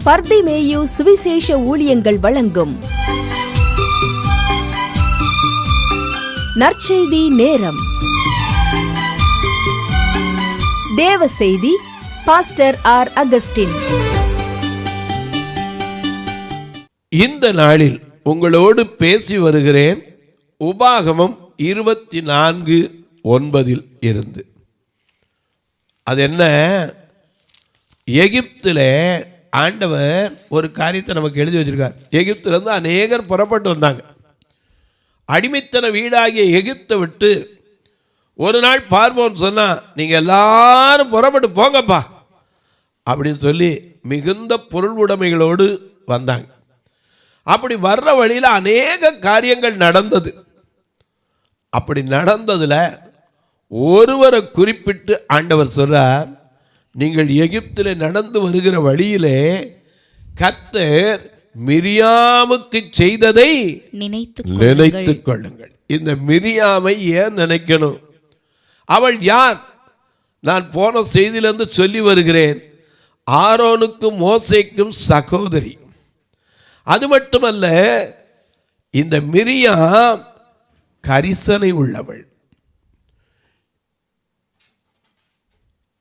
பர்திமேயு சுவிசேஷ ஊழியங்கள் வழங்கும் நற்செய்தி நேரம். தேவ செய்தி பாஸ்டர் ஆர். அகஸ்டின். இந்த நாளில் உங்களோடு பேசி வருகிறேன் உபாகமம் 24:9 இருந்து. அது என்ன? எகிப்தில் ஆண்டவர் ஒரு காரியத்தை நமக்கு எழுதி வச்சிருக்கார். எகிப்திலிருந்து அநேகர் புறப்பட்டு வந்தாங்க. அடிமைத்தன வீடாகிய எகிப்தை விட்டு ஒரு நாள் பார்வோன்னு சொன்னால் நீங்கள் எல்லாரும் புறப்பட்டு போங்கப்பா அப்படின்னு சொல்லி மிகுந்த பொருள் உடைமைகளோடு வந்தாங்க. அப்படி வர்ற வழியில் அநேக காரியங்கள் நடந்தது. அப்படி நடந்ததில் ஒருவரை குறிப்பிட்டு ஆண்டவர் சொல்றார், நீங்கள் எகிப்தில் நடந்து வருகிற வழியிலே கர்த்தர் மிரியாமுக்கு செய்ததை நினைத்துக் கொள்ளுங்கள். இந்த மிரியாமை ஏன் நினைக்கணும்? அவள் யார்? நான் போன செய்தியிலிருந்து சொல்லி வருகிறேன். ஆரோனுக்கும் மோசேக்கும் சகோதரி. அது மட்டுமல்ல, இந்த மிரியாம் கரிசனை உள்ளவள்.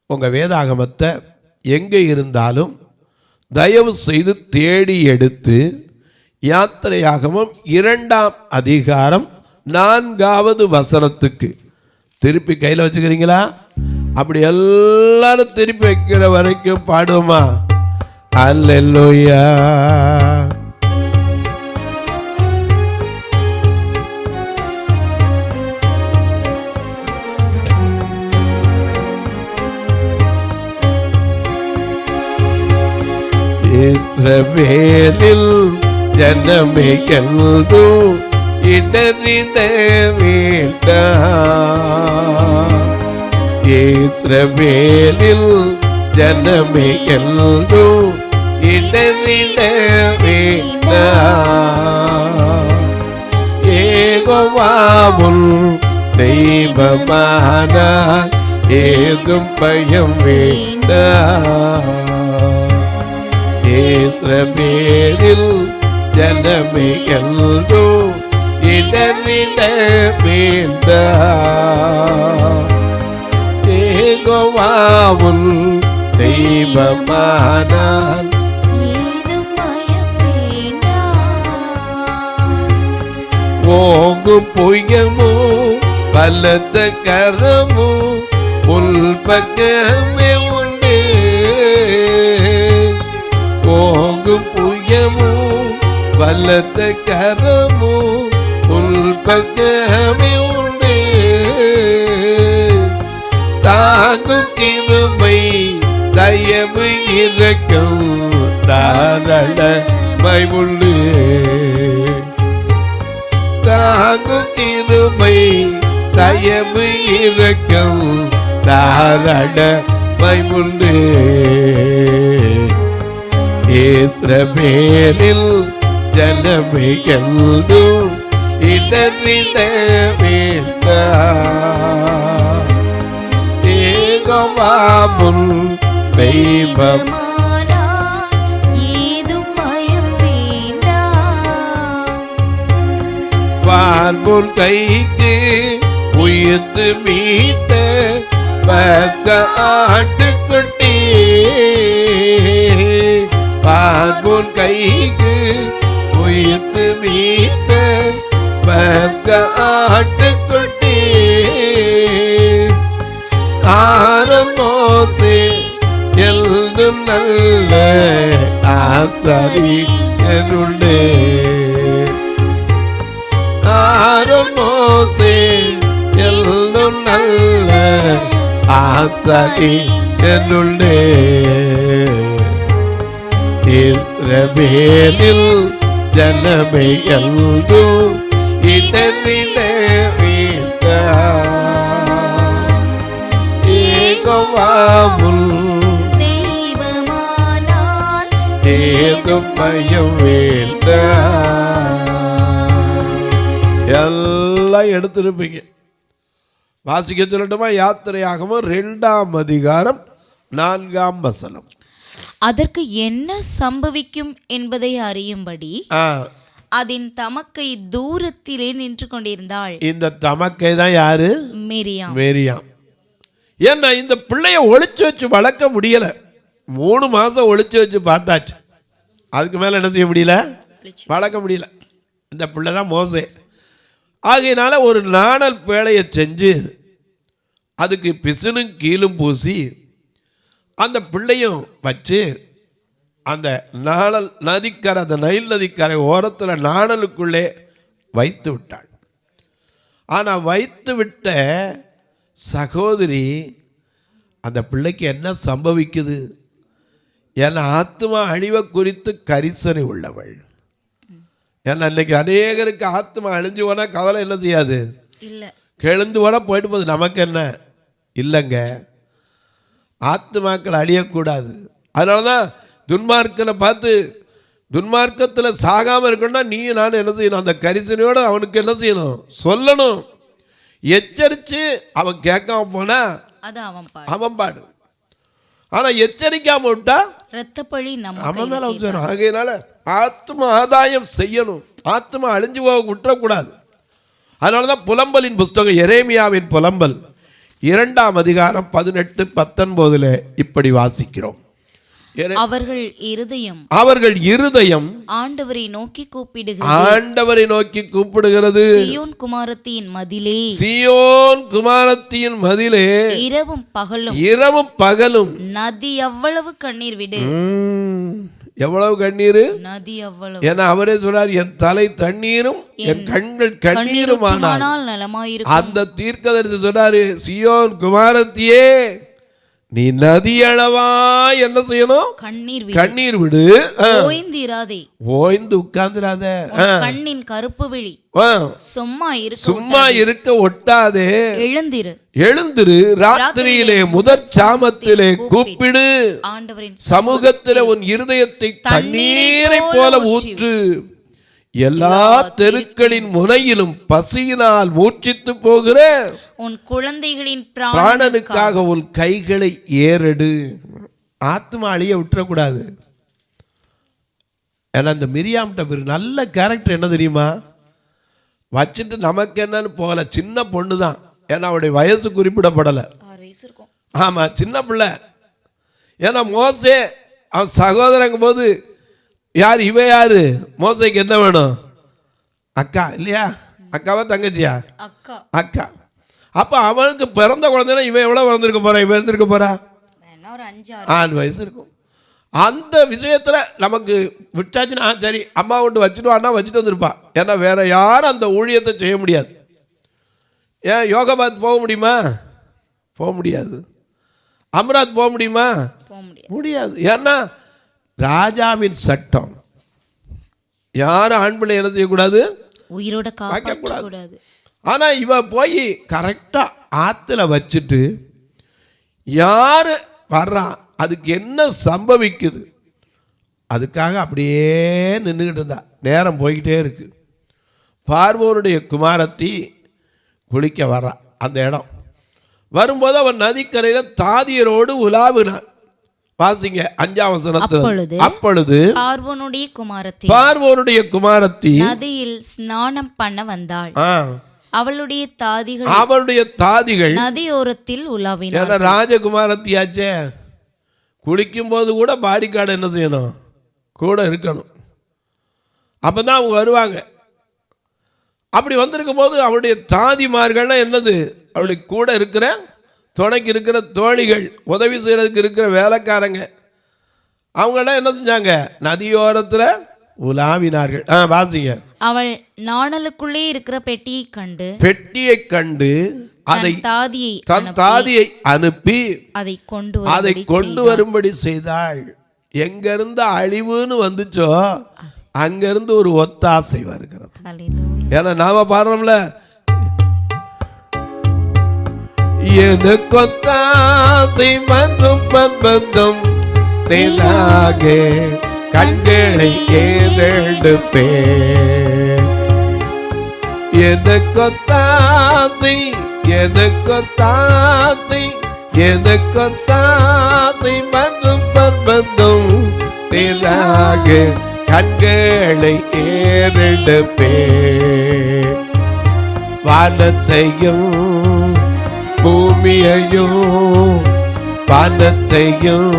உங்கள் வேதாகமத்தை எங்கே இருந்தாலும் தயவு செய்து தேடி எடுத்து யாத்திரையாகமம் 2ஆம் அதிகாரம் 4வது வசனத்துக்கு திருப்பி கையில் வச்சுக்கிறீங்களா? அப்படி எல்லாரும் திருப்பி வைக்கிற வரைக்கும் பாடுவோமா? அல்லேலூயா. இஸ்ரவேலில் ஜனமே எல்லோ இடறிட வேண்டாம். இஸ்ரவேலில் ஜனமே எல்லோ இடறிட வேண்டாம். யெகோவாவுன் தெய்வமானார் ஏதும் பயம் வேண்டாம். இஸ்ரவேலில் ஜனமே எல்லோ இடறிட வேண்டாம். யெகோவாவுன் தெய்வமானார் ஏதும் பயம் வேண்டாம். ஓங்கும் புயமோ பலத்த கரமோ உள் பக்கமே உண்டு. ஓங்கும் புயமோ பலத்த கரமோ உள் பக்கமே உண்டு. தாங்கும் கிருபை தயவு இரக்கம் தாராளமை உண்டு. தாங்கும் கிருபை தயவு இரக்கம் தாராளமை உண்டு. இஸ்ரவேலில் ஜனமே எல்லோ இடறிட வேண்டாம். யெகோவாவுன் தெய்வமானார் ஏதும் பயம் வேண்டாம். பார்வோன் கைக்கு உயிர்த்து மீட்ட பச ஆட்டுக்குட்டி. பார்வோன் கைக்கு உயிர்த்து மீட்ட பஸ்க ஆட்டுக்குட்டி. ஆரோன் மோசே எல்லும் நல்ல ஆசாரியனுள்ளே. ஆரோன் மோசே எல்லும் நல்ல ஆசாரியனுள்ளே. இஸ்ரவேலில் ஜனமே எல்லோ இடறிட வேண்டாம். யெகோவாவுன் தெய்வமானார் ஏதும் பயம் வேண்டாம். எல்லாம் எடுத்திருப்பீங்க. வாசிக்க சொல்லட்டுமா? யாத்திரையாகமம் 2ஆம் அதிகாரம் 4ஆம் வசனம். அதற்கு என்ன சம்பவிக்கும் என்பதை அறியும்படி அதன் தமக்கை தூரத்திலே நின்று கொண்டிருந்தாள். இந்த தமக்கை தான் யாரு? மேரியாம். ஏன்னா இந்த பிள்ளைய ஒளிச்சு வச்சு வளர்க்க முடியல. 3 மாசம் ஒளிச்சு வச்சு பார்த்தாச்சு, அதுக்கு மேல என்ன செய்ய முடியல, வளர்க்க முடியல. இந்த பிள்ளை தான் மோசே. ஆகையினால ஒரு நாணல் பேழையை செஞ்சு அதுக்கு பிசுனும் கீழும் பூசி அந்த பிள்ளையும் வச்சு அந்த நாணல் நதிக்கரை, அந்த நைல் நதிக்கரை ஓரத்தில் நாணலுக்குள்ளே வைத்து விட்டாள். ஆனால் வைத்து விட்ட சகோதரி அந்த பிள்ளைக்கு என்ன சம்பவிக்குது? ஏன்னா ஆத்மா அழிவை குறித்து கரிசனை உள்ளவள். ஏன்னா இன்னைக்கு அநேகருக்கு ஆத்மா அழிஞ்சு போனால் கவலை என்ன செய்யாது, கெழுந்து போனால் போயிட்டு போகுது. நமக்கு என்ன இல்லைங்க, ஆத்மாக்கள் அழியக்கூடாது. அதனால தான் துன்மார்க்கனை பார்த்து துன்மார்க்கத்தில் சாகாமல் இருக்கணும்னா நீ நான் என்ன செய்யணும், அந்த கரிசனையோடு அவனுக்கு என்ன செய்யணும், சொல்லணும், எச்சரித்து. அவன் கேட்காம போனா அது அவன் பாடு. ஆனால் எச்சரிக்காம விட்டா இரத்தப்பழி அவன் மேலே வச்சிடணும். ஆகையினால ஆத்ம ஆதாயம் செய்யணும், ஆத்மா அழிஞ்சு போக விட்டுறக்கூடாது. அதனால தான் புலம்பலின் புஸ்தகம் எரேமியாவின் புலம்பல் 2ஆம் அதிகாரம் 18-19 இப்படி வாசிக்கிறோம். அவர்கள் இருதயம் ஆண்டவரை நோக்கி கூப்பிடுகிறது. சீயோன் குமாரத்தியின் மதிலே இரவும் பகலும் நதி எவ்வளவு கண்ணீர் விடு. எவ்வளவு கண்ணீர் நதி எவ்வளவு. ஏன்னா அவரே சொல்றார், என் தலை தண்ணீரும் என் கண்கள் கண்ணீருமானால் நலமாயிருக்கும். அந்த தீர்க்கதரிசி சொல்றாரு, சீயோன் குமாரத்தியே நீ நதி அளவா என்ன செய்யணும், கண்ணீர் விடு, ஓய்ந்து உட்கார்ந்துராத, கண்ணின் கருப்பு விழி சும்மா இருக்க ஒட்டாதே, எழுந்திரு, ராத்திரியிலே முதற் சாமத்திலே கூப்பிடு, சமூகத்திலே உன் இருதயத்தை தண்ணீரை போல ஊற்று, எல்லா தெருக்களின் முனையிலும் பசியினால் மூர்ச்சித்து போகிற உன் குழந்தைகளின் பிராணனுக்காக உன் கைகளை ஏறெடு. ஆத்மா அழிய விட்டுறக்கூடாது. ஏன்னா இந்த மிரியாம்கிட்ட நல்ல கேரக்டர் என்ன தெரியுமா, வச்சுட்டு நமக்கு என்னன்னு போகல. சின்ன பொண்ணு தான், ஏன்னா அவருடைய வயசு குறிப்பிடப்படலை. ஆமா, சின்ன பிள்ளை. ஏன்னா மோசே அவன் சகோதரங்கும் போது யார் இவ, யாரு மோசைக்கு என்ன வேணும், அக்கா இல்லையா, அக்காவா தங்கச்சியா, அக்கா. அப்ப அவனுக்கு பிறந்த குழந்தைனா இவன் எவ்வளவு வளர்ந்துருக்க போறா, இவன் இருந்திருக்க போறா 6 வயசு இருக்கும். அந்த விஷயத்துல நமக்கு விட்டாச்சுன்னா சரி அம்மா விட்டு வச்சுட்டு அண்ணா வச்சுட்டு வந்திருப்பா. ஏன்னா வேற யாரும் அந்த ஊழியத்தை செய்ய முடியாது. ஏன் யோகாபாத் போக முடியுமா, போக முடியாது. அமராத் போக முடியுமா, முடியாது. ஏன்னா ராஜாவின் சட்டம், யாரும் ஆண் பிள்ளை என்ன செய்யக்கூடாது, உயிரோட காக்கக்கூடாது. ஆனா இவ போய் கரெக்டா ஆத்துல வச்சுட்டு யாரு வர்றா, அதுக்கு என்ன சம்பவிக்குது, அதுக்காக அப்படியே நின்றுக்கிட்டு இருந்தா. நேரம் போய்கிட்டே இருக்கு. பார்வோனுடைய குமாரத்தி குளிக்க வர்றா. அந்த இடம் வரும்போது அவன் நதிக்கரையில் தாதியரோடு உலாவினான். வாசிங்க 5ஆம் வசனத்தில். அப்பொழுது பார்வோனுடைய குமாரத்தி நதியில் ஸ்நானம் பண்ண வந்தாள். அவளுடைய தாதிகள் நதியோரத்தில் உலாவினார். ராஜகுமாரத்தியாச்சே, குளிக்கும் போது கூட பாடி கார்டு என்ன செய்யணும், கூட இருக்கணும். அப்பதான் அவங்க வருவாங்க. அப்படி வந்திருக்கும் போது அவருடைய தாதிமார்கள்னா என்னது, அவருடைய கூட இருக்கிற துணைக்கு இருக்கிற தோழிகள், உதவி செய்யறதுக்கு இருக்கிற வேலைக்காரங்க, அவங்கெல்லாம் என்ன செஞ்சாங்க, நதியோரத்தில் உலாவினார்கள். வாசிங்க. அவள் நாணலுக்குள்ளே இருக்கிற பெட்டியை கண்டு தன் தாதியை அனுப்பி அதை கொண்டு வரும்படி செய்தாள். எங்கிருந்து அழிவுன்னு வந்துச்சோ அங்கிருந்து ஒரு ஒத்தாசை வருகிறது. ஏன்னா நாம பாடுறோம்ல, எனக்கொத்தாசை மற்றும் பந்தம் தேனாக கண்களை ஏறெடுப்பே, எனக்கொத்தாசை மற்றும் பந்தம் கண்களை ஏறெடுப்பே. வானத்தையும் பூமியையும், வானத்தையும்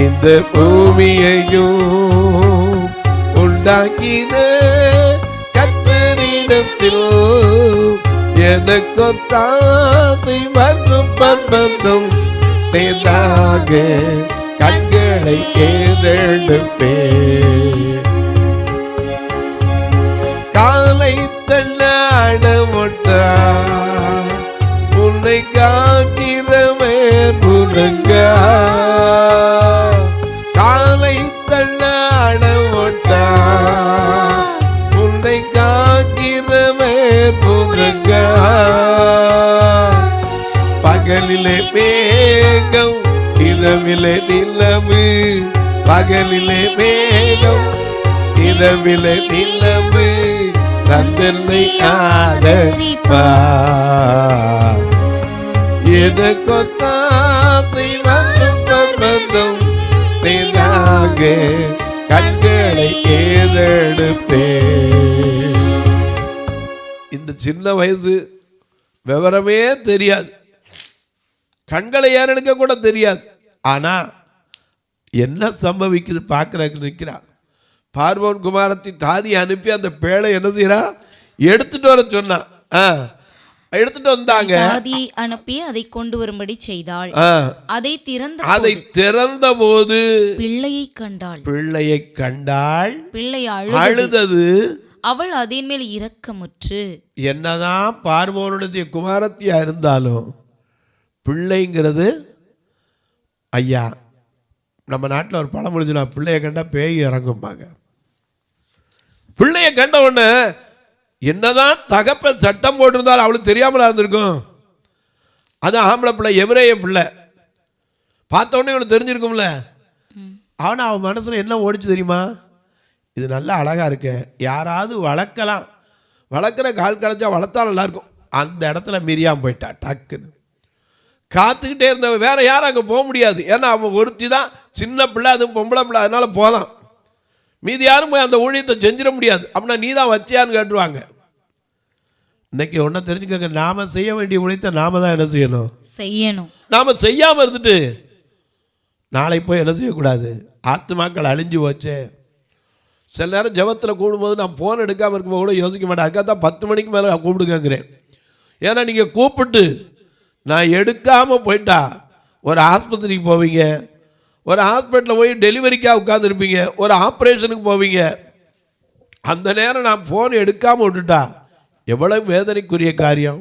இந்த பூமியையும் உண்டாக்கின கர்த்தரிடத்தில் எனக்கு தாசை மற்றும் பர்வதம் மேலாக கண்களை ஏறெடுப்பே. காலை தள்ளாட முட்டா உன்னை காக்கிறவே முருங்க. காலை தள்ளாட முட்டா உன்னை காக்கிறவே முருங்க. பகலிலே மேகம் இரவிலே நிலவு, பகலிலே மேகம் இரவிலே நிலவு தந்தனை ஆதரிப்பா. எனக்கு தாசை மற்றும் பர்வதம் மேலாக கண்களை ஏறெடுப்பே. இந்த சின்ன வயசு விவரமே தெரியாது, கண்களை ஏறெடுக்க கூட தெரியாது. ஆனா என்ன சம்பவிக்குது பார்க்கறதுக்கு நிற்கிறான். பார்வோன் குமாரத்தி தாதியை அனுப்பி அந்த பேழை என்ன செய்யறா, எடுத்துட்டு வர சொன்னான். எடுத்துட்டு வந்தாங்க. தாதியை அனுப்பி அதை கொண்டு வரும்படி செய்தாள். அதை திறந்த போது பிள்ளையை கண்டாள். பிள்ளையை கண்டாள். பிள்ளை அழுதது. அவள் அதன் மேல் இரக்கமுற்று. என்னதான் பார்வோனுடைய குமாரத்தியா இருந்தாலும் பிள்ளைங்கிறது, ஐயா நம்ம நாட்டில் ஒரு பழமொழி சொல்ல, பிள்ளைய கண்டா பேய் இறங்கும்பாங்க. பிள்ளைய கண்ட உடனே என்னதான் தகப்ப சட்டம் போட்டிருந்தாலும் அவளுக்கு தெரியாமலா இருந்திருக்கும். அது ஆம்பளை பிள்ளை, எவரேய பிள்ளை. பார்த்த உடனே இவனுக்கு தெரிஞ்சிருக்கும்ல. அவனை அவன் மனசுல என்ன ஓடிச்சு தெரியுமா, இது நல்லா அழகா இருக்கு, யாராவது வளர்க்கலாம், வளர்க்குற கால் கடைச்சா வளர்த்தா நல்லா இருக்கும். அந்த இடத்துல மிரியாம் போயிட்டா. டக்குன்னு காத்துக்கிட்டே இருந்தவ வேற யாரும் அங்கே போக முடியாது. ஏன்னா அவன் ஒருத்தி தான் சின்ன பிள்ளை, அதுவும் பொம்பளை பிள்ளை, அதனால போகலாம். மீதி யாரும் போய் அந்த ஊழியத்தை செஞ்சிட முடியாது. அப்படின்னா நீ தான் வச்சியான்னு கேட்டுருவாங்க. இன்னைக்கு ஒன்றை தெரிஞ்சுக்கங்க, நாம செய்ய வேண்டிய ஊழியத்தை நாம தான் என்ன செய்யணும். நாம செய்யாமல் இருந்துட்டு நாளை போய் என்ன செய்யக்கூடாது. ஆத்துமாக்கள் அழிஞ்சு போச்சு. சில நேரம் ஜெபத்தில் கூடும்போது நான் ஃபோன் எடுக்காமல் இருக்கும்போது கூட யோசிக்க மாட்டேன். அதுக்காக தான் 10 மணிக்கு மேலே கூப்பிடுங்கிறேன். ஏன்னா நீங்கள் கூப்பிட்டு நான் எடுக்காமல் போயிட்டா ஒரு ஆஸ்பத்திரிக்கு போவீங்க, ஒரு ஹாஸ்பிட்டலில் போய் டெலிவரிக்காக உட்காந்துருப்பீங்க, ஒரு ஆப்ரேஷனுக்கு போவீங்க. அந்த நேரம் நான் ஃபோன் எடுக்காமல் விட்டுட்டா எவ்வளவு வேதனைக்குரிய காரியம்.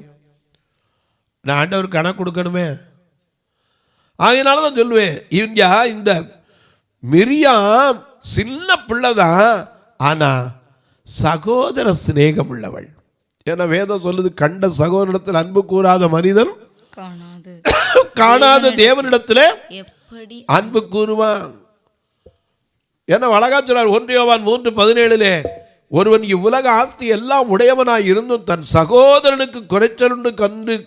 நான் ஆண்டவர் கணக்கு கொடுக்கணுமே. ஆகையினால தான் சொல்லுவேன், இந்த மிரியாம் சின்ன பிள்ளை தான், ஆனால் சகோதர சிநேகம் உள்ளவள். ஏன்னா வேதம் சொல்லுது, கண்ட சகோதரத்தில் அன்பு கூறாத மனிதன் காணாத தேவனிடத்தில் எப்படி அன்பு கூறுவான். ஏன்னா அழகா சொன்னார் 1 யோவான் 3:17, ஒருவன் இவ்வுலக ஆஸ்தி எல்லாம் உடையவனாய் இருந்தும் தன் சகோதரனுக்கு குறைச்சலுண்டு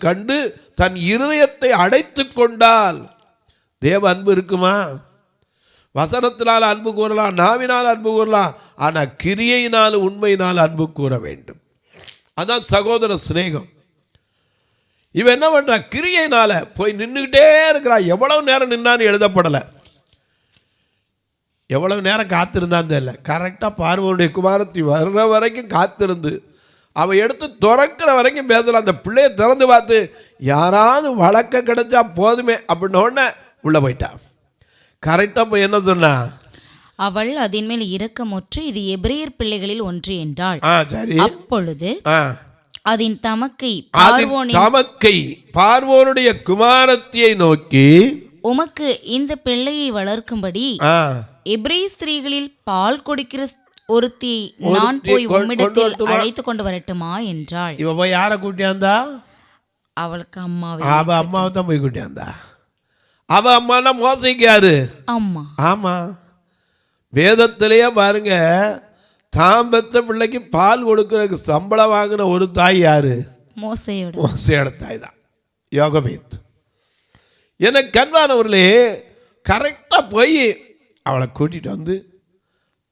கண்டு தன் இருதயத்தை அடைத்து கொண்டால் தேவ அன்பு இருக்குமா? வசனத்தினால் அன்பு கூறலாம், நாவினால் அன்பு கூறலாம், ஆனால் கிரியையினால் உண்மையினால் அன்பு கூற வேண்டும். அதான் சகோதர சிநேகம். இவன் என்ன பண்றா, கிரியையினால போய் நின்றுக்கிட்டே இருக்கிறா. எவ்வளவு நேரம் நின்னான்னு எழுதப்படலை, எவ்வளவு நேரம் காத்திருந்தான்னு தெரியல. கரெக்டாக பார்வோனுடைய குமாரத்தி வர்ற வரைக்கும் காத்திருந்து அவன் எடுத்து திறக்கிற வரைக்கும் பேசலாம். அந்த பிள்ளையை திறந்து பார்த்து யாராவது வழக்க கிடைச்சா போதுமே அப்படின்னோடனே உள்ள போயிட்டா. கரெக்டாக போய் என்ன சொன்னா, அவள் அதன் மேல் இரக்கமுற்று இது எபிரேயர் பிள்ளைகளில் ஒன்று என்றாள். சரி. அப்பொழுது அதன் தமக்கை பார்வோனுடைய குமாரத்தியை நோக்கி, உமக்கு இந்த பிள்ளையை வளர்க்கும்படி எபிரேய ஸ்திரீகளில் பால் கொடுக்கிற ஒருத்தி நான் போய் உம்மிடத்தில் அழைத்து கொண்டு வரட்டுமா என்றாள். இவ போய் யாரை கூட்டியாந்தா? அவளுக்கு அம்மாவை தான் போய் கூட்டியாந்தா. அவ அம்மானா மோசைக்கு யாரு? அம்மா. ஆமா, வேதத்திலேயே பாருங்க, தாம் பெத்த பிள்ளைக்கு பால் கொடுக்கறதுக்கு சம்பளம் வாங்கின ஒரு தாய் யாரு? மோசையோட தாய் தான், யோகபேத். எனக்கு கண்பானவர்களே, கரெக்டாக போய் அவளை கூட்டிகிட்டு வந்து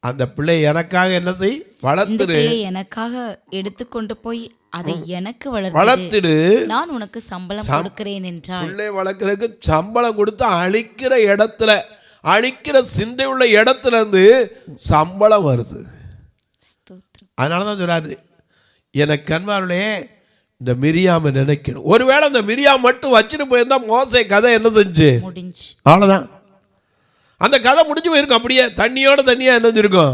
அந்த பிள்ளை எனக்காக என்ன செய், வளர்த்துடு. எனக்காக எடுத்துக்கொண்டு போய் அதை எனக்கு வளர்த்துடு, நான் உனக்கு சம்பளம் கொடுக்கிறேன் என்றால். பிள்ளை வளர்க்கறதுக்கு சம்பளம் கொடுத்து அழிக்கிற இடத்துல, அழிக்கிற சிந்தை உள்ள இடத்துல இருந்து சம்பளம் வருது. அதனாலதான் சொல்றாரு, எனக்கு கண்மாருளே இந்த மிரியாமை நினைக்கணும். ஒருவேளை இந்த மிரியாம் மட்டும் வச்சுட்டு போயிருந்தா மோசே கதை என்ன செஞ்சு முடிஞ்சு, அவ்வளவுதான். அந்த கதை முடிஞ்சு போயிருக்கும். அப்படியே தண்ணியோட தண்ணியா என்ன செஞ்சிருக்கும்,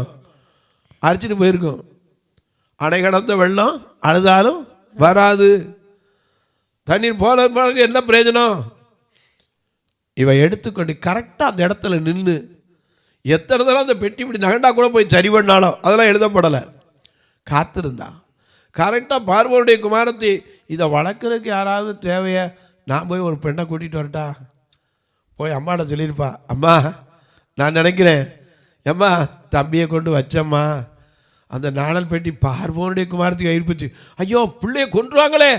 அரைச்சிட்டு போயிருக்கும். அணை கடந்த வெள்ளம் அழுதாலும் வராது. தண்ணீர் போன பிறகு என்ன பிரயோஜனம்? இவ எடுத்துக்கொண்டு கரெக்டாக அந்த இடத்துல நின்று எத்தனை தடவை அந்த பெட்டி இப்படி நகண்டா கூட போய் சரி பண்ணாலும் அதெல்லாம் எழுதப்படலை. காத்திருந்தா கரெக்டாக பார்வோனுடைய குமாரத்தை இதை வளர்க்குறதுக்கு யாராவது தேவையா, நான் போய் ஒரு பெண்ணை கூட்டிகிட்டு வரட்டா, போய் அம்மாட்ட சொல்லியிருப்பா, அம்மா நான் நினைக்கிறேன் அம்மா தம்பியை கொண்டு வச்சம்மா, அந்த நாணல் பெட்டி பார்வோனுடைய குமாரத்துக்கு ஆயிடுச்சு, ஐயோ பிள்ளைய கொண்டுருவாங்களே.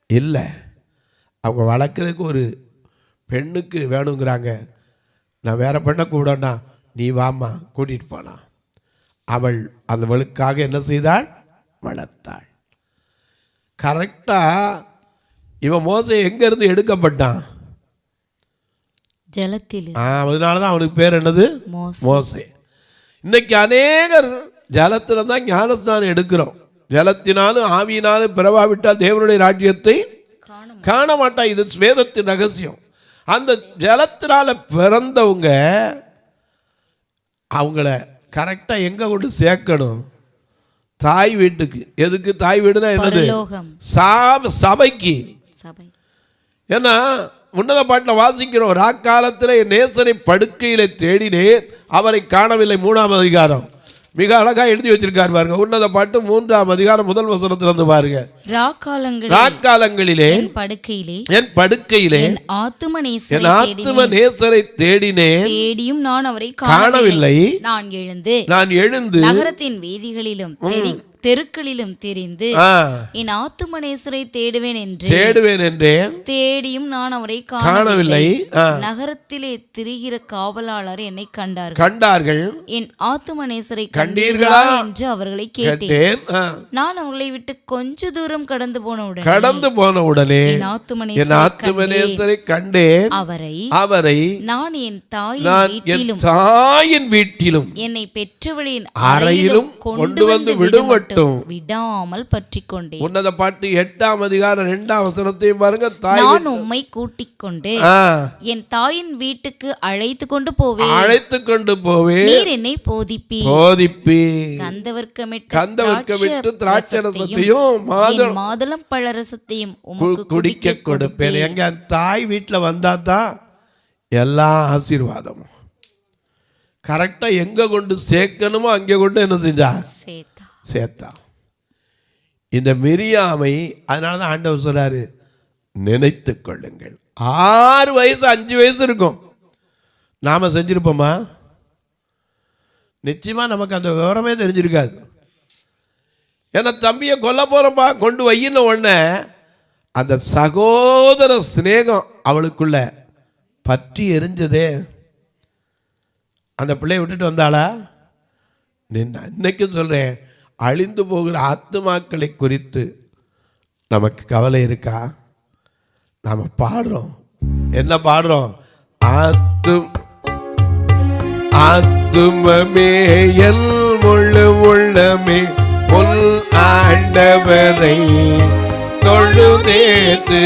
இல்லை, அவங்க வளர்க்குறதுக்கு ஒரு பெண்ணுக்கு வேணுங்கிறாங்க, நான் வேற பெண்ணை கூடனா, நீ வாம்மா கூட்டிகிட்டு போனா. அவள் அவளுக்காக என்ன செய்தாள், வளர்த்தாள். கரெக்டாக இவன் மோசே எங்கேருந்து எடுக்கப்பட்டான், ஜலத்தில். அதனாலதான் அவனுக்கு பேர் என்னது, மோசே. இன்னைக்கு அநேகர் ஜலத்துல தான் ஞானஸ்நானம் எடுக்கிறோம். ஜலத்தினாலும் ஆவியினாலும் பிறவாவிட்டால் தேவனுடைய ராஜ்யத்தை காண மாட்டா. இது வேதத்தின் ரகசியம். அந்த ஜலத்தினால பிறந்தவங்க அவங்கள கரெக்டா எங்க கொண்டு சேர்க்கணும், தாய் வீட்டுக்கு. எதுக்கு தாய் வீடுனா என்னது, சபைக்கு. ஏன்னா உன்னத பாட்டில் வாசிக்கிறோம், ராக்காலத்தில் என் நேசரை படுக்கையில தேடினேன் அவரை காணவில்லை. 3ஆம் அதிகாரம் மிக அழகா எழுதி வச்சிருக்காரு பாருங்க. உன்னத பாட்டு 3ஆம் அதிகாரம் 1 வசனத்துல இருந்து பாருங்க. ராக்காலங்களிலே என் படுக்கையிலே என் ஆத்தும நேசரை தேடினேன், தேடியும் நான் அவரை காணவில்லை. நான் எழுந்து நகரத்தின் வீதிகளிலும் தெருக்களிலும் தெரிந்து என் ஆத்தும நேசரை தேடுவேன் என்றேன், தேடியும் நான் அவரை காணவில்லை. நகரத்திலே திரிகிற காவலாளர் என்னை கண்டார்கள். என் ஆத்தும நேசரை கண்டீர்களா என்று அவர்களை கேட்டேன். நான் அவர்களை விட்டு கொஞ்ச தூரம் கடந்து போன உடனே என் ஆத்தும நேசரை கண்டேன். அவரை நான் என் தாயின் வீட்டிலும் என்னை பெற்றவளின் அறையிலும் கொண்டு வந்து விடுமட்டும் விடாமல் பற்றிக் கொண்டேன். உன்னத பாட்டு 8ஆம் அதிகாரம் 2ஆம் வசனத்தையும் பாருங்க. நான் உம்மை கூட்டிக் கொண்டு என் தாயின் வீட்டுக்கு அழைத்து கொண்டு போவேன். நீர் என்னை போதிப்பி கந்தவர்க்கமிட்டு திராட்சரசத்தையும் மாதுளம் பழரசத்தையும் உமக்கு குடிக்க கொடுப்பேன். எங்க தாய் வீட்டுல வந்தா தான் எல்லா ஆசீர்வாதமும் கரெக்டா எங்க கொண்டு சேர்க்கணுமோ அங்கே கொண்டு என்ன செஞ்சா சேர்த்தா. இந்த மிரியாமை அதனால தான் ஆண்டவர் சொல்றாரு, நினைத்து கொள்ளுங்கள். 6 வயசு 5 வயசு இருக்கும், நாம செஞ்சிருப்போமா? நிச்சயமா நமக்கு அந்த விவரமே தெரிஞ்சிருக்காது. ஏன்னா தம்பியை கொல்ல போறப்பா கொண்டு வையின உடனே அந்த சகோதர சிநேகம் அவளுக்குள்ள பற்றி எரிஞ்சதே. அந்த பிள்ளையை விட்டுட்டு வந்தாளா? இன்னைக்கும் சொல்றேன், அழிந்து போகிற ஆத்துமாக்களை குறித்து நமக்கு கவலை இருக்கா? நாம பாடுறோம், என்ன பாடுறோம்? ஆத்துமமே என் முழு உள்ளமே உன் ஆண்டவரை தொழுதேத்து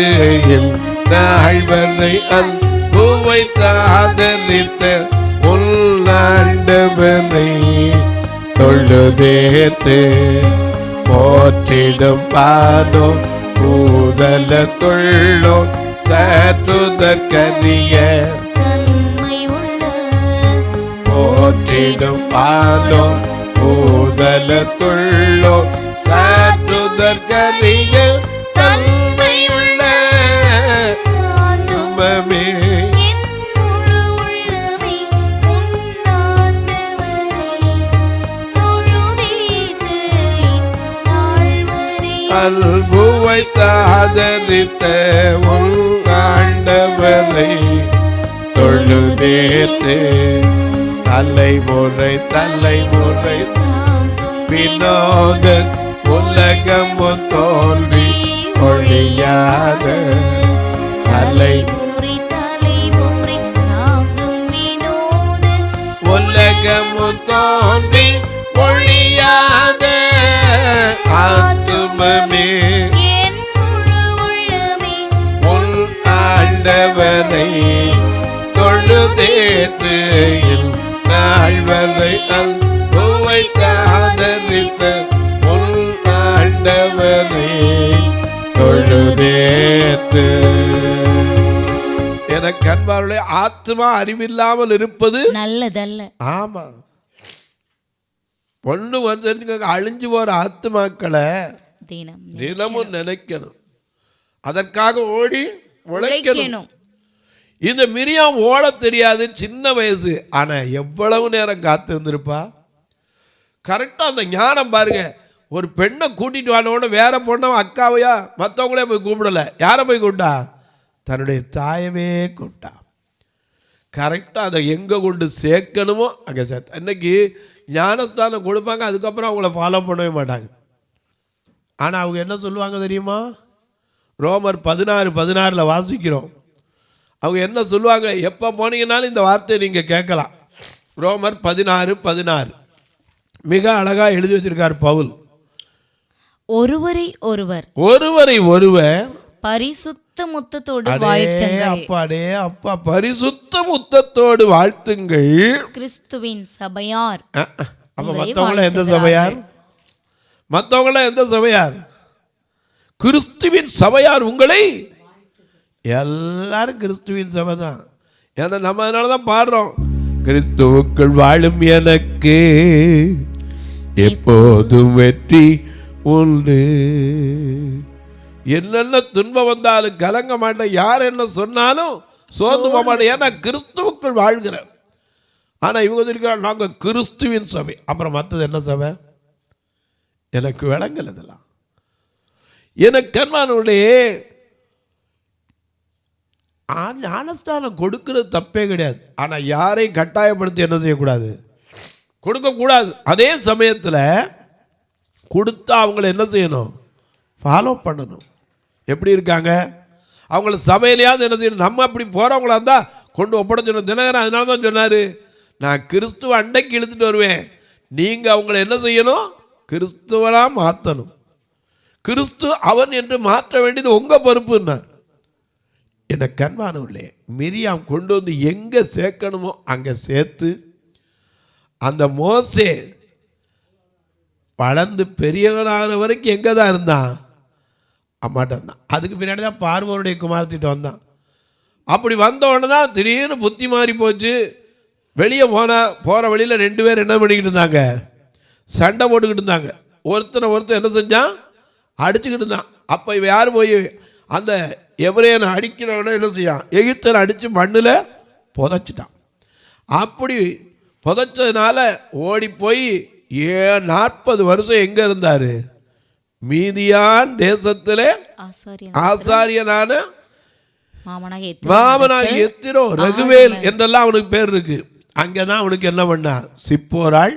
என் நாள்வரை அன்புவை தாதலித்த உன் ஆண்டவரை தொழுதேத்து போற்றிடும் பாதோ கூதல தொள்ளோ சற்றுதற்கரிய போற்றிடும் பாதோ கூதல தொள்ளோ சற்றுதற்கரிய தன்மை உள்ள ஆத்துமமே அல்புவை தாதரித்த உன் ஆண்டவரை தொழுதேத்து தலைமுறை தலைமுறை வினோதன் உலகமும் தோல்வி ஒழியாத தலைமுறை தலைமுறை தாங்கும் வினோதன் உலகமும் தோல்வி ஒழியாத ஆத்துமமே என் முழு உள்ளமே உன் ஆண்டவனை தொழுதேற்று நாள்வரை அன்புவை தாதரித்த உன் ஆண்டவனை தொழுதேற்று. எனக்கு அன்பார்களே, ஆத்மா அறிவில்லாமல் இருப்பது நல்லதல்ல. ஆமா, ஒண்ணு வந்து தெரிஞ்சுக்கோங்க, அழிஞ்சு போற ஆத்மாக்களை தினமும் நினைக்கணும், அதற்காக ஓடி உழைக்கணும். இந்த மிரியாம் ஓட தெரியாது, சின்ன வயசு, ஆனா எவ்வளவு நேரம் காத்து இருந்திருப்பா. கரெக்டா அந்த ஞானம் பாருங்க. ஒரு பெண்ணை கூட்டிட்டு வானோட வேற பொண்ணை அக்காவையா மற்றவங்களே போய் கூப்பிடல, யாரை போய் கூப்பிட்டா? தன்னுடைய தாயவே கூப்பிட்டா. கரெக்டாக அதை எங்கே கொண்டு சேர்க்கணுமோ அங்கே சேர்த்து. அன்னைக்கு ஞானஸ்தானம் கொடுப்பாங்க, அதுக்கப்புறம் அவங்கள ஃபாலோ பண்ணவே மாட்டாங்க. ஆனால் அவங்க என்ன சொல்லுவாங்க தெரியுமா? ரோமர் 16:16 வாசிக்கிறோம். அவங்க என்ன சொல்லுவாங்க? எப்போ போனீங்கன்னாலும் இந்த வார்த்தையை நீங்கள் கேட்கலாம். ரோமர் 16:16 மிக அழகாக எழுதி வச்சிருக்கார் பவுல். ஒருவரை ஒருவர் பரிசுத்த முத்தத்தோடு வாழ்த்துங்கள். அப்பாடே அப்பா, பரிசுத்த முத்தத்தோடு வாழ்த்துங்கள் கிறிஸ்துவின் சபையார். அப்ப மற்றவங்கள எந்த சபையார்? மற்றவங்கள எந்த சபையார்? கிறிஸ்துவின் சபையார் உங்களை. எல்லாரும் கிறிஸ்துவின் சபை தான். ஏன்னா நம்ம அதனாலதான் பாடுறோம், கிறிஸ்துவுக்குள் வாழும் எனக்கு எப்போதும் வெற்றி உண்டு. என்னென்ன துன்பம் வந்தாலும் கலங்க மாட்டேன், யார் என்ன சொன்னாலும் சோர்ந்து போக மாட்டேன், ஏன்னா கிறிஸ்துவுக்குள் வாழ்கிறேன். ஆனால் இவங்க சொல்லிக்கிறாங்க நாங்கள் கிறிஸ்துவின் சபை. அப்புறம் மற்றது என்ன சபை? எனக்கு விளங்கல இதெல்லாம். எனக்கு கண்மானுடைய ஞானஸ்தானம் கொடுக்கறது தப்பே கிடையாது. ஆனால் யாரையும் கட்டாயப்படுத்தி என்ன செய்யக்கூடாது? கொடுக்கக்கூடாது. அதே சமயத்தில் கொடுத்தா அவங்கள என்ன செய்யணும்? ஃபாலோ பண்ணணும். எப்படி இருக்காங்க அவங்கள சபையிலையாவது என்ன செய்யணும்? நம்ம அப்படி போகிறவங்களா இருந்தால் கொண்டு ஒப்படைச்சிடணும். தினகரன் அதனால தான் சொன்னார், நான் கிறிஸ்துவ அண்டைக்கு இழுத்துட்டு வருவேன், நீங்கள் அவங்கள என்ன செய்யணும்? கிறிஸ்துவனாக மாற்றணும். கிறிஸ்து அவன் என்று மாற்ற வேண்டியது உங்கள் பொறுப்புன்னார். எனக்கு அன்பானவர்களே, மிரியாம் கொண்டு வந்து எங்கே சேர்க்கணுமோ அங்கே சேர்த்து, அந்த மோசே வளர்ந்து பெரியவனான வரைக்கும் எங்கே தான் இருந்தான்? அம்மாட்ட இருந்தான். அதுக்கு பின்னாடி தான் பார்வோனுடைய குமாரத்திட்ட வந்தான். அப்படி வந்த உடனே தான் திடீர்னு புத்தி மாறி போச்சு. வெளியே போகிற வழியில் 2 பேர் என்ன பண்ணிக்கிட்டு இருந்தாங்க? சண்டை போட்டுக்கிட்டு இருந்தாங்க. ஒருத்தன் என்ன செஞ்சான்? அடிச்சுக்கிட்டு இருந்தான். அப்போ இவன் யார் போய் அந்த எவரேனை அடிக்கிறவன என்ன செய்யான்? எகிப்தனை அடித்து மண்ணில் புதைச்சிட்டான். அப்படி புதைச்சதுனால ஓடி போய் 40 வருஷம் எங்கே இருந்தார்? மீதியான் தேசத்தில் ஆசாரியனான மாமனாக எத்திரோ ரகுவேல் என்றெல்லாம் அவனுக்கு பேர் இருக்கு. அங்கதான் அவனுக்கு என்ன பண்ணா? சிப்போராள்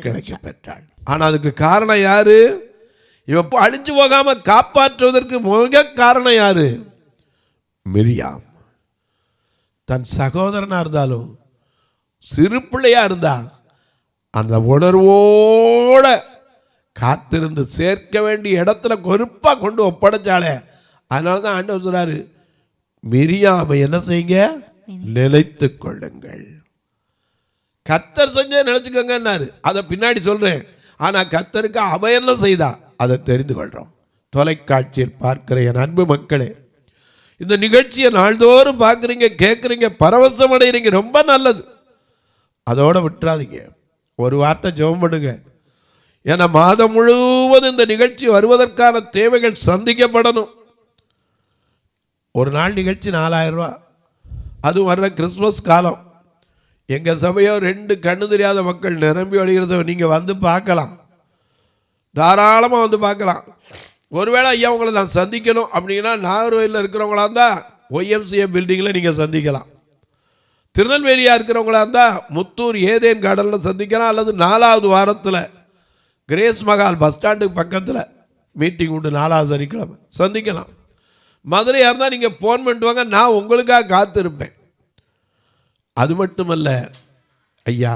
கிடைக்க பெற்றாள். ஆனா அதுக்கு காரணம் யாரு? இவன் அழிஞ்சு போகாம காப்பாற்றுவதற்கு முக காரணம் யாரு? மிரியாம். தன் சகோதரனா இருந்தாலும் சிறு பிள்ளையா இருந்தா அந்த உணர்வோட காத்திருந்து சேர்க்க வேண்டிய இடத்துல பொறுப்பா கொண்டு ஒப்படைச்சாலே. அதனால தான் ஆண்டவர் சொல்றாரு, மிரியாமை என்ன செய்யுங்க? நினைத்து கொள்ளுங்கள். கர்த்தர் செஞ்ச நினைச்சுக்கோங்கன்னாரு. அதை பின்னாடி சொல்றேன். ஆனா கர்த்தருக்கு அவ என்ன செய்தா அதை தெரிந்து கொள்றோம். தொலைக்காட்சியில் பார்க்கிற என் அன்பு மக்களே, இந்த நிகழ்ச்சியை நாள்தோறும் பார்க்குறீங்க, கேட்குறீங்க, பரவசம் அடைகிறீங்க, ரொம்ப நல்லது. அதோட விட்டுறாதீங்க. ஒரு வார்த்தை ஜெபம் பண்ணுங்க. ஏன்னா மாதம் முழுவதும் இந்த நிகழ்ச்சி வருவதற்கான தேவைகள் சந்திக்கப்படணும். ஒரு நாள் நிகழ்ச்சி 4000 ரூபா. அதுவும் வர்ற கிறிஸ்மஸ் காலம். எங்கள் சபையோ 2 கண்ணு தெரியாத மக்கள் நிரம்பி வழிகிறத நீங்கள் வந்து பார்க்கலாம், தாராளமாக வந்து பார்க்கலாம். ஒருவேளை ஐயா உங்களை நான் சந்திக்கணும் அப்படின்னா நாகர்கோயிலில் இருக்கிறவங்களா இருந்தால் OMCA பில்டிங்கில் நீங்கள் சந்திக்கலாம். திருநெல்வேலியாக இருக்கிறவங்களா இருந்தால் முத்தூர் ஏதேன் கார்டனில் சந்திக்கலாம், அல்லது 4வது வாரத்தில் கிரேஸ் மகால் பஸ் ஸ்டாண்டுக்கு பக்கத்தில் மீட்டிங் உண்டு, 4வது சனிக்கிழமை சந்திக்கலாம். மதுரையாக இருந்தால் நீங்கள் ஃபோன் பண்ணிட்டு வாங்க, நான் உங்களுக்காக காத்திருப்பேன். அது மட்டுமல்ல ஐயா,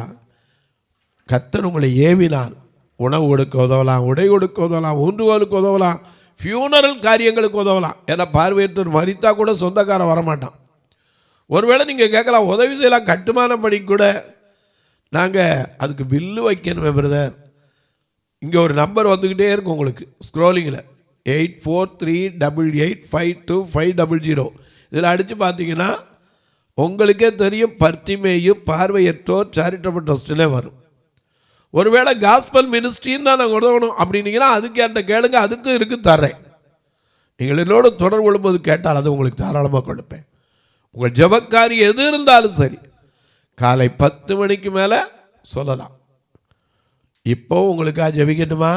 கர்த்தர் உங்களை ஏவினால் உணவு கொடுக்க உதவலாம், உடை கொடுக்க உதவலாம், ஊன்றுகோலுக்கு உதவலாம், ஃபியூனரல் காரியங்களுக்கு உதவலாம். ஏன்னா பார்வையற்றோர் மரித்தா கூட சொந்தக்காரன் வரமாட்டான். ஒருவேளை நீங்கள் கேட்கலாம், உதவி செய்யலாம், கட்டுமான பணி கூட நாங்கள் அதுக்கு பில்லு வைக்கணுமே பிரதர். இங்கே ஒரு நம்பர் வந்துக்கிட்டே இருக்கும் உங்களுக்கு ஸ்க்ரோலிங்கில், 8438852500. இதில் அடித்து பார்த்தீங்கன்னா உங்களுக்கே தெரியும், பர்த்திமேயு பார்வையற்றோர் சேரிட்டபிள் ட்ரஸ்ட்டிலே வரும். ஒருவேளை காஸ்பல் மினிஸ்ட்ரின்னு தான் நாங்கள் உதவணும் அப்படின்னீங்கன்னா அதுக்கு என்கிட்ட கேளுங்க, அதுக்கும் இருக்குது தர்றேன். நீங்கள் என்னோட தொடர்பு கொள்ளும்போது கேட்டால் அது உங்களுக்கு தாராளமாக கொடுப்பேன். உங்கள் ஜெபக்காரி எது இருந்தாலும் சரி, காலை 10 மணிக்கு மேலே சொல்லலாம். இப்போ உங்களுக்காக ஜெபிக்கட்டுமா?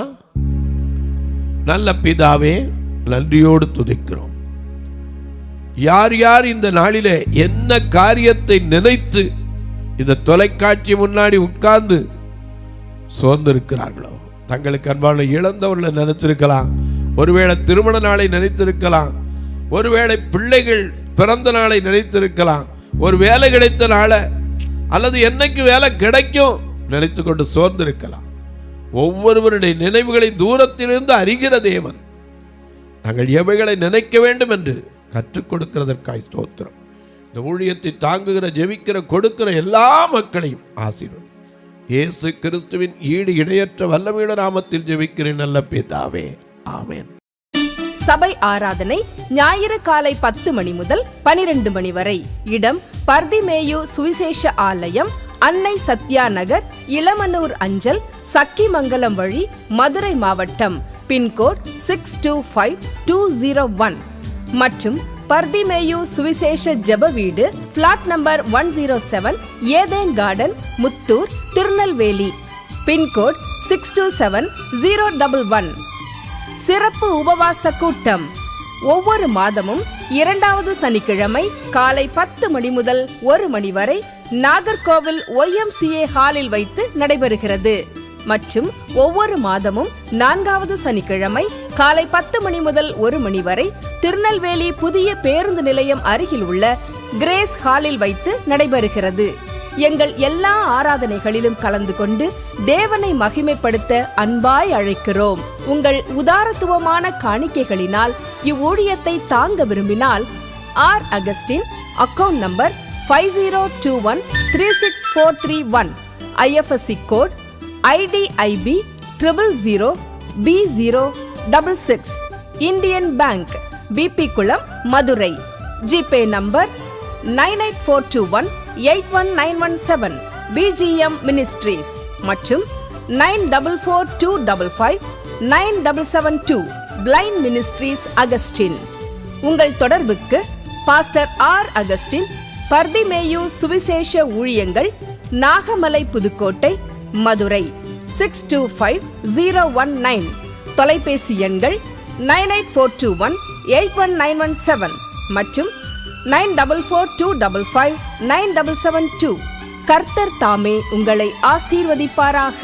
நல்ல பிதாவே, நன்றியோடு துதிக்கிறோம். யார் யார் இந்த நாளிலே என்ன காரியத்தை நினைத்து இந்த தொலைக்காட்சி முன்னாடி உட்கார்ந்து சோர்ந்திருக்கிறார்களோ, தங்களுக்கு அன்பான இழந்தவர்களை நினைச்சிருக்கலாம், ஒருவேளை திருமண நாளை நினைத்திருக்கலாம், ஒருவேளை பிள்ளைகள் பிறந்த நாளை நினைத்திருக்கலாம், ஒரு வேலை கிடைத்த நாளை அல்லது என்னைக்கு வேலை கிடைக்கும் நினைத்து கொண்டு சோர்ந்திருக்கலாம். ஒவ்வொருவருடைய நினைவுகளை தூரத்திலிருந்து அறிகிற தேவன், நாங்கள் எவைகளை நினைக்க வேண்டும் என்று கற்றுக் கொடுக்கிறதற்காய் ஸ்தோத்திரம். இந்த ஊழியத்தை தாங்குகிற, ஜெபிக்கிற, கொடுக்கிற எல்லா மக்களையும் ஆசீர்வதி. இயேசு கிறிஸ்துவின் ஈடு இணையற்ற வல்லமையுள்ள நாமத்தில் ஜெபிக்கிறேன் நல்ல பிதாவே, ஆமென். சபை ஆராதனை ஞாயிறு காலை 10 மணி முதல் 12 மணி வரை. இடம் பர்திமேயு சுவிசேஷ ஆலயம், அன்னை சத்யா நகர், இளமனூர் அஞ்சல், சக்கிமங்கலம் வழி, மதுரை மாவட்டம். பின்கோட் 625201 மற்றும் பர்திமேயு சுவிசேஷ ஜெப வீடு, flat number 107, Eden garden, Muthur, Tirunelveli. Pincode 627011. சிறப்பு உபவாச கூட்டம் ஒவ்வொரு மாதமும் 2வது சனிக்கிழமை காலை 10 மணி முதல் 1 மணி வரை நாகர்கோவில் YMCA ஹாலில் வைத்து நடைபெறுகிறது. மற்றும் ஒவ்வொரு மாதமும் 4வது சனிக்கிழமை காலை 10 மணி முதல் 1 மணி வரை திருநெல்வேலி புதிய பேருந்து நிலையம் அருகில் உள்ள கிரேஸ் ஹாலில் வைத்து நடைபெறுகிறது. எங்கள் எல்லா ஆராதனைகளிலும் கலந்து கொண்டு தேவனை மகிமைப்படுத்த அன்பாய் அழைக்கிறோம். உங்கள் உதாரத்துவமான காணிக்கைகளினால் இவ்வூழியத்தை தாங்க விரும்பினால் R Augustine, account number 5021364331, IFSC code IDIB 000B066, Indian bank, BP Kulam, Madurai. GPay number 9842181917, BGM ministries மற்றும் 9442559772, பிளைண்ட் மினிஸ்ட்ரீஸ் அகஸ்டின். உங்கள் தொடர்புக்கு பாஸ்டர் ஆர் அகஸ்டின், பர்திமேயு சுவிசேஷ ஊழியங்கள், நாகமலை, புதுக்கோட்டை, மதுரை 625019. தொலைபேசி எண்கள் 9842181917 மற்றும் 9442559772. கர்த்தர் தாமே உங்களை ஆசீர்வதிப்பாராக.